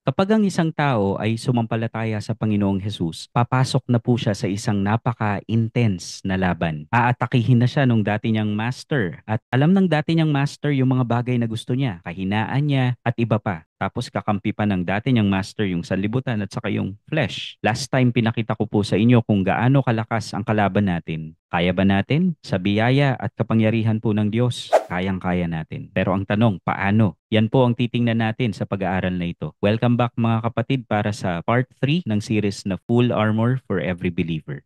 Kapag ang isang tao ay sumampalataya sa Panginoong Hesus, papasok na po siya sa isang napaka-intense na laban. Aatakihin na siya nung dati niyang master at alam ng dati niyang master yung mga bagay na gusto niya, kahinaan niya at iba pa. Tapos kakampi pa ng dati niyang master yung sanlibutan at saka yung flesh. Last time pinakita ko po sa inyo kung gaano kalakas ang kalaban natin. Kaya ba natin? Sa biyaya at kapangyarihan po ng Diyos, kayang-kaya natin. Pero ang tanong, paano? Yan po ang titingnan natin sa pag-aaral na ito. Welcome back mga kapatid para sa part 3 ng series na Full Armor for Every Believer.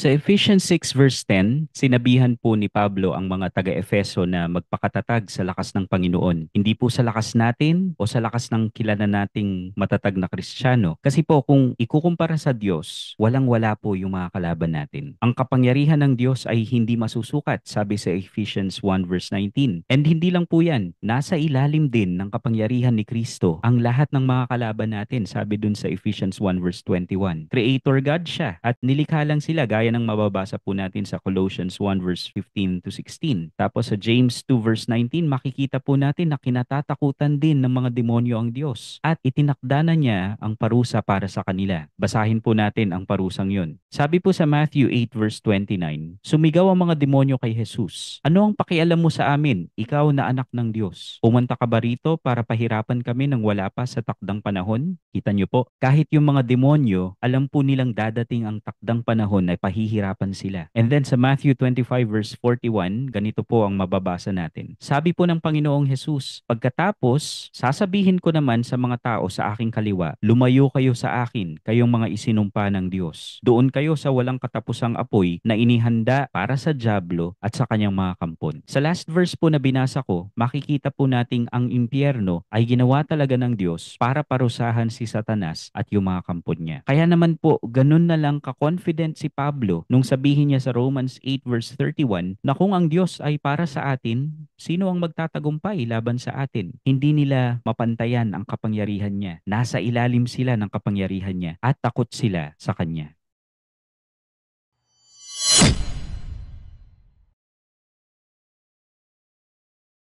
Sa Ephesians 6 verse 10, sinabihan po ni Pablo ang mga taga-Efeso na magpakatatag sa lakas ng Panginoon. Hindi po sa lakas natin o sa lakas ng kilala nating matatag na Kristiyano. Kasi po kung ikukumpara sa Diyos, walang-wala po yung mga kalaban natin. Ang kapangyarihan ng Diyos ay hindi masusukat, sabi sa Ephesians 1 verse 19. And hindi lang po yan, nasa ilalim din ng kapangyarihan ni Kristo ang lahat ng mga kalaban natin, sabi dun sa Ephesians 1 verse 21. Creator God siya at nilikha lang sila gaya ng mababasa po natin sa Colossians 1 verse 15 to 16. Tapos sa James 2 verse 19, makikita po natin na kinatatakutan din ng mga demonyo ang Diyos at itinakda na niya ang parusa para sa kanila. Basahin po natin ang parusang yun. Sabi po sa Matthew 8 verse 29, sumigaw ang mga demonyo kay Jesus, ano ang pakialam mo sa amin, ikaw na anak ng Diyos? Pumunta ka ba rito para pahirapan kami nang wala pa sa takdang panahon? Kita niyo po, kahit yung mga demonyo, alam po nilang dadating ang takdang panahon na pahihirapan sila. And then sa Matthew 25 verse 41, ganito po ang mababasa natin. Sabi po ng Panginoong Hesus, pagkatapos, sasabihin ko naman sa mga tao sa aking kaliwa, lumayo kayo sa akin, kayong mga isinumpa ng Diyos. Doon kayo sa walang katapusang apoy na inihanda para sa dyablo at sa kanyang mga kampon. Sa last verse po na binasa ko, makikita po nating ang impyerno ay ginawa talaga ng Diyos para parusahan si Satanas at yung mga kampon niya. Kaya naman po, ganun na lang ka-confident si Pablo nung sabihin niya sa Romans 8 verse 31 na kung ang Diyos ay para sa atin, sino ang magtatagumpay laban sa atin? Hindi nila mapantayan ang kapangyarihan niya. Nasa ilalim sila ng kapangyarihan niya at takot sila sa kanya.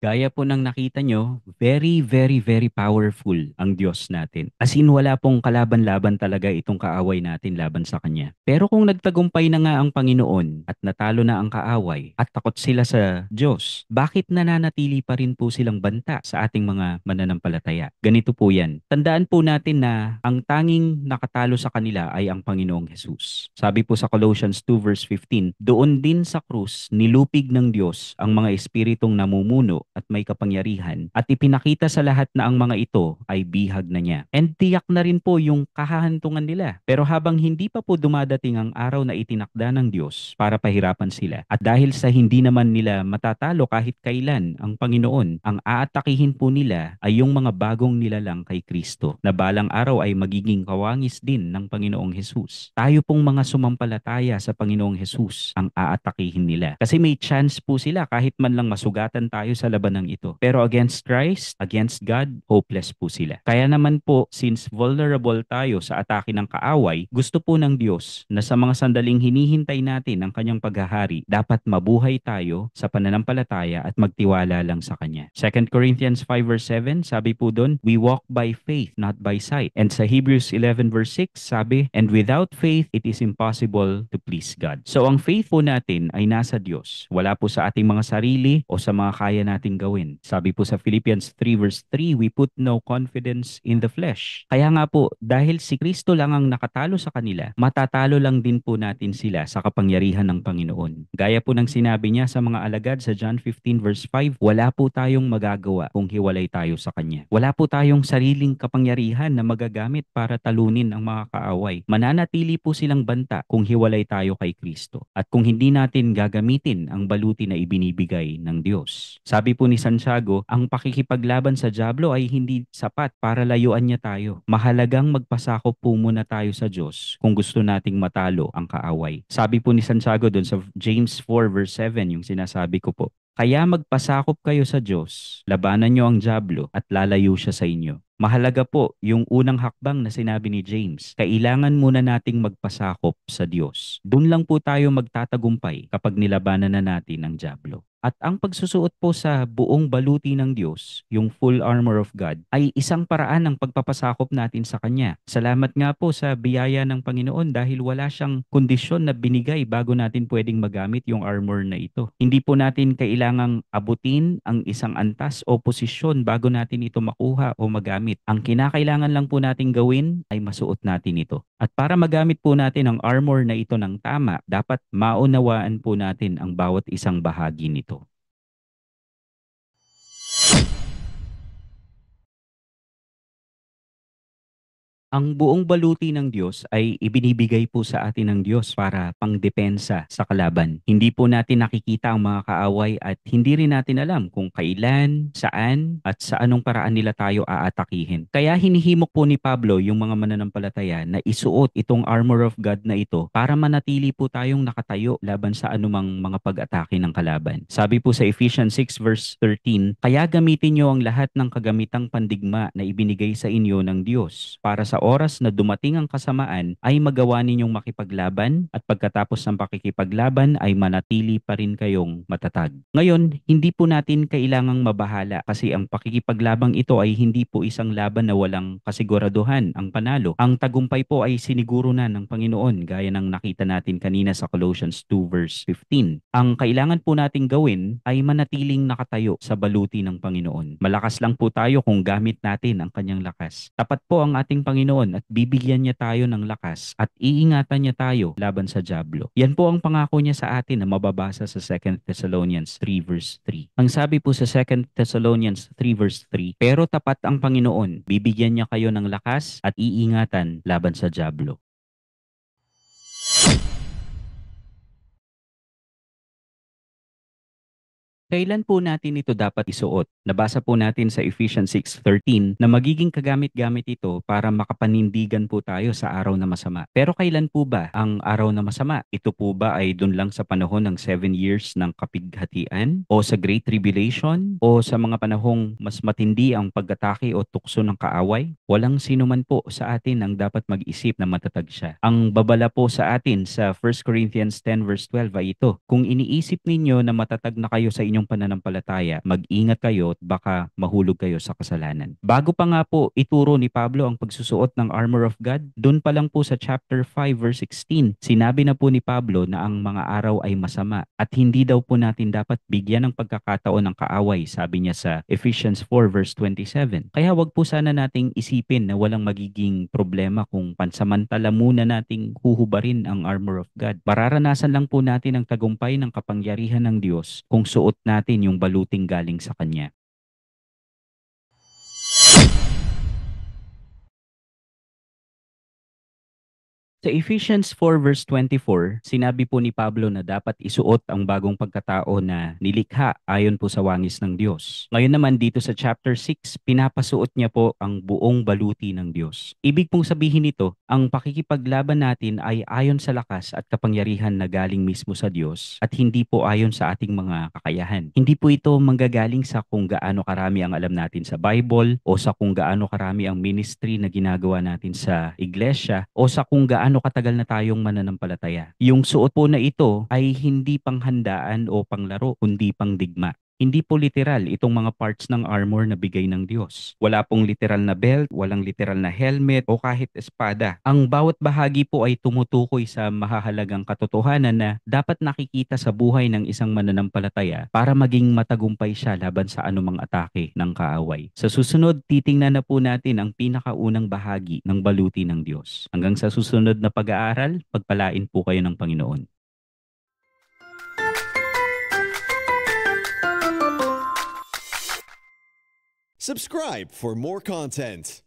Gaya po ng nakita nyo, very, very, very powerful ang Diyos natin. As in, wala pong kalaban-laban talaga itong kaaway natin laban sa Kanya. Pero kung nagtagumpay na nga ang Panginoon at natalo na ang kaaway at takot sila sa Diyos, bakit nananatili pa rin po silang banta sa ating mga mananampalataya? Ganito po yan. Tandaan po natin na ang tanging nakatalo sa kanila ay ang Panginoong Hesus. Sabi po sa Colossians 2 verse 15, doon din sa krus nilupig ng Diyos ang mga espiritong namumuno at may kapangyarihan at ipinakita sa lahat na ang mga ito ay bihag na niya. And tiyak na rin po yung kahahantungan nila. Pero habang hindi pa po dumadating ang araw na itinakda ng Diyos para pahirapan sila at dahil sa hindi naman nila matatalo kahit kailan ang Panginoon, ang aatakihin po nila ay yung mga bagong nilalang kay Kristo na balang araw ay magiging kawangis din ng Panginoong Hesus. Tayo pong mga sumampalataya sa Panginoong Hesus ang aatakihin nila. Kasi may chance po sila kahit man lang masugatan tayo sa labanang ito. Pero against Christ, against God, hopeless po sila. Kaya naman po, since vulnerable tayo sa atake ng kaaway, gusto po ng Diyos na sa mga sandaling hinihintay natin ang kanyang paghahari, dapat mabuhay tayo sa pananampalataya at magtiwala lang sa kanya. 2 Corinthians 5 verse 7, sabi po doon, we walk by faith, not by sight. And sa Hebrews 11 verse 6, sabi, and without faith, it is impossible to please God. So ang faith po natin ay nasa Diyos. Wala po sa ating mga sarili o sa mga kaya nating gawin. Sabi po sa Philippians 3 verse 3, we put no confidence in the flesh. Kaya nga po, dahil si Kristo lang ang nakatalo sa kanila, matatalo lang din po natin sila sa kapangyarihan ng Panginoon. Gaya po ng sinabi niya sa mga alagad sa John 15 verse 5, wala po tayong magagawa kung hiwalay tayo sa Kanya. Wala po tayong sariling kapangyarihan na magagamit para talunin ang mga kaaway. Mananatili po silang banta kung hiwalay tayo kay Kristo at kung hindi natin gagamitin ang baluti na ibinibigay ng Diyos. Sabi po ni Santiago, ang pakikipaglaban sa dyablo ay hindi sapat para layuan niya tayo. Mahalagang magpasakop po muna tayo sa Diyos kung gusto nating matalo ang kaaway. Sabi po ni Santiago doon sa James 4 verse 7, yung sinasabi ko po, kaya magpasakop kayo sa Diyos, labanan niyo ang dyablo at lalayo siya sa inyo. Mahalaga po yung unang hakbang na sinabi ni James. Kailangan muna nating magpasakop sa Diyos. Doon lang po tayo magtatagumpay kapag nilabanan na natin ang dyablo. At ang pagsusuot po sa buong baluti ng Diyos, yung full armor of God, ay isang paraan ng pagpapasakop natin sa Kanya. Salamat nga po sa biyaya ng Panginoon dahil wala siyang kondisyon na binigay bago natin pwedeng magamit yung armor na ito. Hindi po natin kailangang abutin ang isang antas o posisyon bago natin ito makuha o magamit. Ang kinakailangan lang po natin gawin ay masuot natin ito. At para magamit po natin ang armor na ito ng tama, dapat maunawaan po natin ang bawat isang bahagi nito. Ang buong baluti ng Diyos ay ibinibigay po sa atin ng Diyos para pangdepensa sa kalaban. Hindi po natin nakikita ang mga kaaway at hindi rin natin alam kung kailan, saan, at sa anong paraan nila tayo aatakihin. Kaya hinihimok po ni Pablo yung mga mananampalataya na isuot itong armor of God na ito para manatili po tayong nakatayo laban sa anumang mga pag-atake ng kalaban. Sabi po sa Ephesians 6 verse 13, kaya gamitin nyo ang lahat ng kagamitang pandigma na ibinigay sa inyo ng Diyos para sa oras na dumating ang kasamaan ay magawa ninyong makipaglaban at pagkatapos ng pakikipaglaban ay manatili pa rin kayong matatag. Ngayon, hindi po natin kailangang mabahala kasi ang pakikipaglabang ito ay hindi po isang laban na walang kasiguraduhan ang panalo. Ang tagumpay po ay siniguro na ng Panginoon gaya ng nakita natin kanina sa Colossians 2 verse 15. Ang kailangan po nating gawin ay manatiling nakatayo sa baluti ng Panginoon. Malakas lang po tayo kung gamit natin ang kanyang lakas. Tapat po ang ating Panginoon at bibigyan niya tayo ng lakas at iingatan niya tayo laban sa dyablo. Yan po ang pangako niya sa atin na mababasa sa 2 Thessalonians 3 verse 3. Ang sabi po sa 2 Thessalonians 3 verse 3, pero tapat ang Panginoon, bibigyan niya kayo ng lakas at iingatan laban sa dyablo. Kailan po natin ito dapat isuot? Nabasa po natin sa Ephesians 6:13 na magiging kagamit-gamit ito para makapanindigan po tayo sa araw na masama. Pero kailan po ba ang araw na masama? Ito po ba ay dun lang sa panahon ng 7 years ng kapighatian? O sa Great Tribulation? O sa mga panahong mas matindi ang pag-atake o tukso ng kaaway? Walang sino man po sa atin ang dapat mag-isip na matatag siya. Ang babala po sa atin sa 1 Corinthians 10 verse 12 ay ito, kung iniisip ninyo na matatag na kayo sa inyong pananampalataya, mag-ingat kayo at baka mahulog kayo sa kasalanan. Bago pa nga po ituro ni Pablo ang pagsusuot ng armor of God, doon pa lang po sa chapter 5 verse 16, sinabi na po ni Pablo na ang mga araw ay masama at hindi daw po natin dapat bigyan ng pagkakataon ng kaaway, sabi niya sa Ephesians 4 verse 27. Kaya wag po sana nating isipin na walang magiging problema kung pansamantala muna nating huhubarin ang armor of God. Mararanasan lang po natin ang tagumpay ng kapangyarihan ng Diyos kung suot natin yung baluting galing sa Kanya. Sa Ephesians 4 verse 24, sinabi po ni Pablo na dapat isuot ang bagong pagkatao na nilikha ayon po sa wangis ng Diyos. Ngayon naman dito sa chapter 6, pinapasuot niya po ang buong baluti ng Diyos. Ibig pong sabihin nito, ang pakikipaglaban natin ay ayon sa lakas at kapangyarihan na galing mismo sa Diyos at hindi po ayon sa ating mga kakayahan. Hindi po ito manggagaling sa kung gaano karami ang alam natin sa Bible o sa kung gaano karami ang ministry na ginagawa natin sa iglesia o sa kung gaano katagal na tayong mananampalataya. Yung suot po na ito ay hindi panghandaan o panglaro, kundi pangdigma. Hindi po literal itong mga parts ng armor na bigay ng Diyos. Wala pong literal na belt, walang literal na helmet o kahit espada. Ang bawat bahagi po ay tumutukoy sa mahahalagang katotohanan na dapat nakikita sa buhay ng isang mananampalataya para maging matagumpay siya laban sa anumang atake ng kaaway. Sa susunod, titingnan na po natin ang pinakaunang bahagi ng baluti ng Diyos. Hanggang sa susunod na pag-aaral, pagpalain po kayo ng Panginoon. Subscribe for more content.